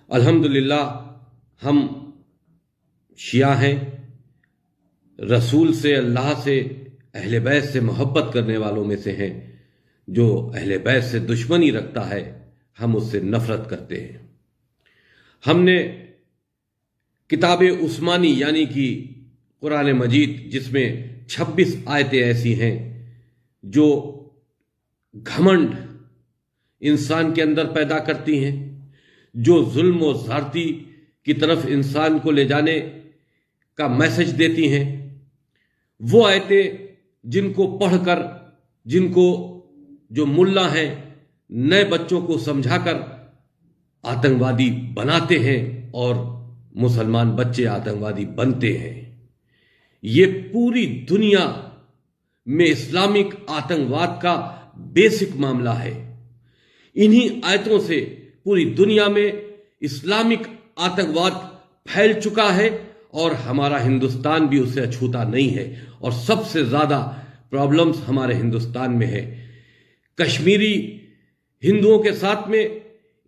الحمدللہ ہم شیعہ ہیں، رسول سے، اللہ سے، اہل بیت سے محبت کرنے والوں میں سے ہیں۔ جو اہل بیت سے دشمنی رکھتا ہے ہم اس سے نفرت کرتے ہیں۔ ہم نے کتاب عثمانی یعنی کہ قرآن مجید، جس میں 26 آیتیں ایسی ہیں جو گھمنڈ انسان کے اندر پیدا کرتی ہیں، جو ظلم و زیادتی کی طرف انسان کو لے جانے کا میسج دیتی ہیں، وہ آیتیں جن کو پڑھ کر، جن کو جو ملا ہیں نئے بچوں کو سمجھا کر آتنکوادی بناتے ہیں اور مسلمان بچے آتنکوادی بنتے ہیں۔ یہ پوری دنیا میں اسلامک آتنکواد کا بیسک معاملہ ہے۔ انہی آیتوں سے پوری دنیا میں اسلامک آتنکواد پھیل چکا ہے اور ہمارا ہندوستان بھی اسے اچھوتا نہیں ہے، اور سب سے زیادہ پرابلمز ہمارے ہندوستان میں ہے۔ کشمیری ہندوؤں کے ساتھ میں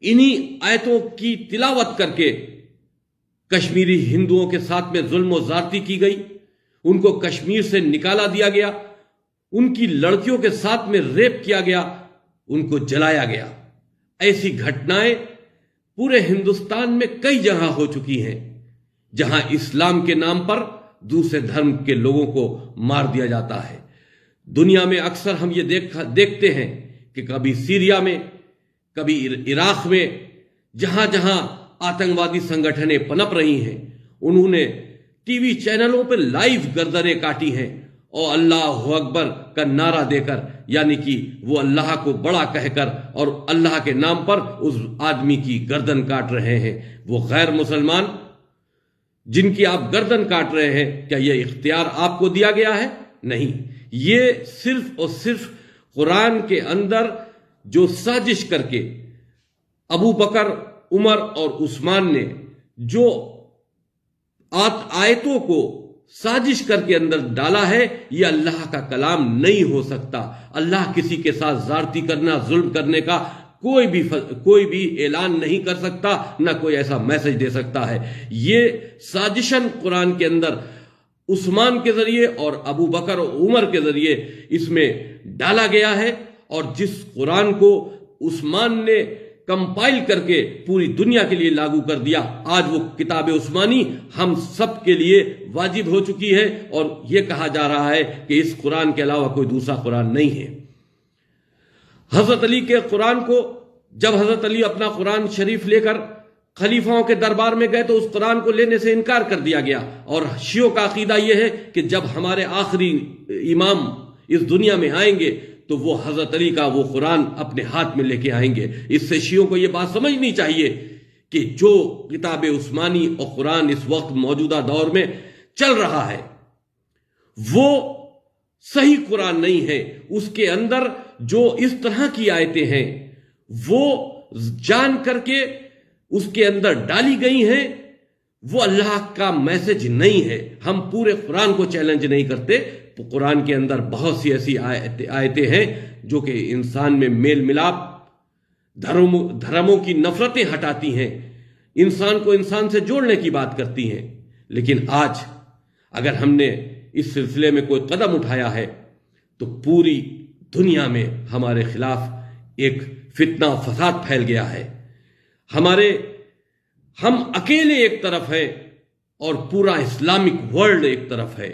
انہی آیتوں کی تلاوت کر کے کشمیری ہندوؤں کے ساتھ میں ظلم و زیادتی کی گئی، ان کو کشمیر سے نکالا دیا گیا، ان کی لڑکیوں کے ساتھ میں ریپ کیا گیا، ان کو جلایا گیا۔ ایسی گھٹنائیں پورے ہندوستان میں کئی جگہ ہو چکی ہیں، جہاں اسلام کے نام پر دوسرے دھرم کے لوگوں کو مار دیا جاتا ہے۔ دنیا میں اکثر ہم یہ دیکھتے ہیں کہ کبھی سیریا میں، کبھی عراق میں، جہاں جہاں آتنکوادی سنگٹھنیں پنپ رہی ہیں، انہوں نے ٹی وی چینلوں پہ لائیو گردنیں کاٹی ہیں اور اللہ اکبر کا نعرہ دے کر، یعنی کہ وہ اللہ کو بڑا کہہ کر اور اللہ کے نام پر اس آدمی کی گردن کاٹ رہے ہیں۔ وہ غیر مسلمان جن کی آپ گردن کاٹ رہے ہیں، کیا یہ اختیار آپ کو دیا گیا ہے؟ نہیں، یہ صرف اور صرف قرآن کے اندر جو سازش کر کے ابو بکر، عمر اور عثمان نے جو آیتوں کو سازش کر کے اندر ڈالا ہے، یہ اللہ کا کلام نہیں ہو سکتا۔ اللہ کسی کے ساتھ زیادتی کرنا، ظلم کرنے کا کوئی بھی اعلان نہیں کر سکتا، نہ کوئی ایسا میسج دے سکتا ہے۔ یہ سازشاً قرآن کے اندر عثمان کے ذریعے اور ابو بکر اور عمر کے ذریعے اس میں ڈالا گیا ہے، اور جس قرآن کو عثمان نے کمپائل کر کے پوری دنیا کے لیے لاگو کر دیا، آج وہ کتاب عثمانی ہم سب کے لیے واجب ہو چکی ہے، اور یہ کہا جا رہا ہے کہ اس قرآن کے علاوہ کوئی دوسرا قرآن نہیں ہے۔ حضرت علی کے قرآن کو، جب حضرت علی اپنا قرآن شریف لے کر خلیفاؤں کے دربار میں گئے تو اس قرآن کو لینے سے انکار کر دیا گیا، اور شیعوں کا عقیدہ یہ ہے کہ جب ہمارے آخری امام اس دنیا میں آئیں گے تو وہ حضرت علی کا وہ قرآن اپنے ہاتھ میں لے کے آئیں گے۔ اس سے شیعوں کو یہ بات سمجھنی چاہیے کہ جو کتاب عثمانی اور قرآن اس وقت موجودہ دور میں چل رہا ہے وہ صحیح قرآن نہیں ہے۔ اس کے اندر جو اس طرح کی آیتیں ہیں وہ جان کر کے اس کے اندر ڈالی گئی ہیں، وہ اللہ کا میسج نہیں ہے۔ ہم پورے قرآن کو چیلنج نہیں کرتے، قرآن کے اندر بہت سی ایسی آیتیں ہیں جو کہ انسان میں میل ملاپ، دھرموں کی نفرتیں ہٹاتی ہیں، انسان کو انسان سے جوڑنے کی بات کرتی ہیں۔ لیکن آج اگر ہم نے اس سلسلے میں کوئی قدم اٹھایا ہے تو پوری دنیا میں ہمارے خلاف ایک فتنہ و فساد پھیل گیا ہے۔ ہم اکیلے ایک طرف ہیں اور پورا اسلامک ورلڈ ایک طرف ہے،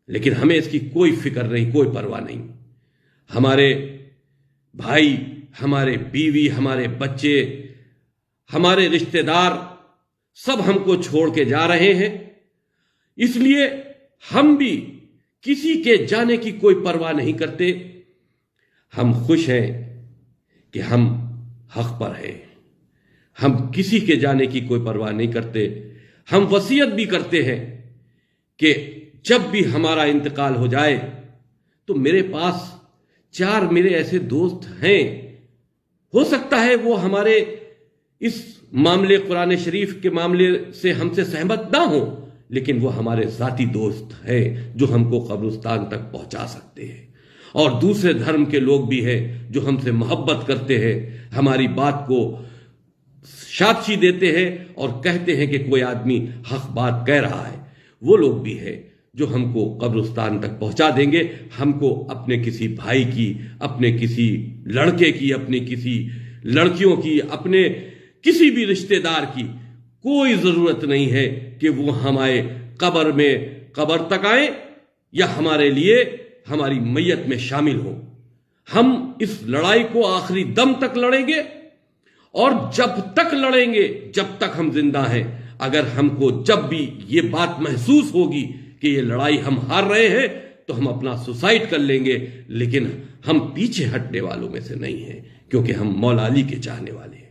لیکن ہمیں اس کی کوئی فکر نہیں، کوئی پرواہ نہیں۔ ہمارے بھائی، ہمارے بیوی، ہمارے بچے، ہمارے رشتہ دار سب ہم کو چھوڑ کے جا رہے ہیں، اس لیے ہم بھی کسی کے جانے کی کوئی پرواہ نہیں کرتے۔ ہم خوش ہیں کہ ہم حق پر ہیں، ہم کسی کے جانے کی کوئی پرواہ نہیں کرتے۔ ہم وصیت بھی کرتے ہیں کہ جب بھی ہمارا انتقال ہو جائے تو میرے پاس 4 میرے ایسے دوست ہیں، ہو سکتا ہے وہ ہمارے اس معاملے قرآن شریف کے معاملے سے ہم سے سہمت نہ ہوں، لیکن وہ ہمارے ذاتی دوست ہیں جو ہم کو قبرستان تک پہنچا سکتے ہیں۔ اور دوسرے دھرم کے لوگ بھی ہیں جو ہم سے محبت کرتے ہیں، ہماری بات کو شابشی دیتے ہیں اور کہتے ہیں کہ کوئی آدمی حق بات کہہ رہا ہے، وہ لوگ بھی ہیں جو ہم کو قبرستان تک پہنچا دیں گے۔ ہم کو اپنے کسی بھائی کی، اپنے کسی لڑکے کی، اپنے کسی لڑکیوں کی، اپنے کسی بھی رشتہ دار کی کوئی ضرورت نہیں ہے کہ وہ ہمارے قبر تک آئیں یا ہمارے لیے ہماری میت میں شامل ہوں۔ ہم اس لڑائی کو آخری دم تک لڑیں گے، اور جب تک لڑیں گے جب تک ہم زندہ ہیں۔ اگر ہم کو جب بھی یہ بات محسوس ہوگی کہ یہ لڑائی ہم ہار رہے ہیں تو ہم اپنا سوسائڈ کر لیں گے، لیکن ہم پیچھے ہٹنے والوں میں سے نہیں ہیں، کیونکہ ہم مولا علی کے چاہنے والے ہیں۔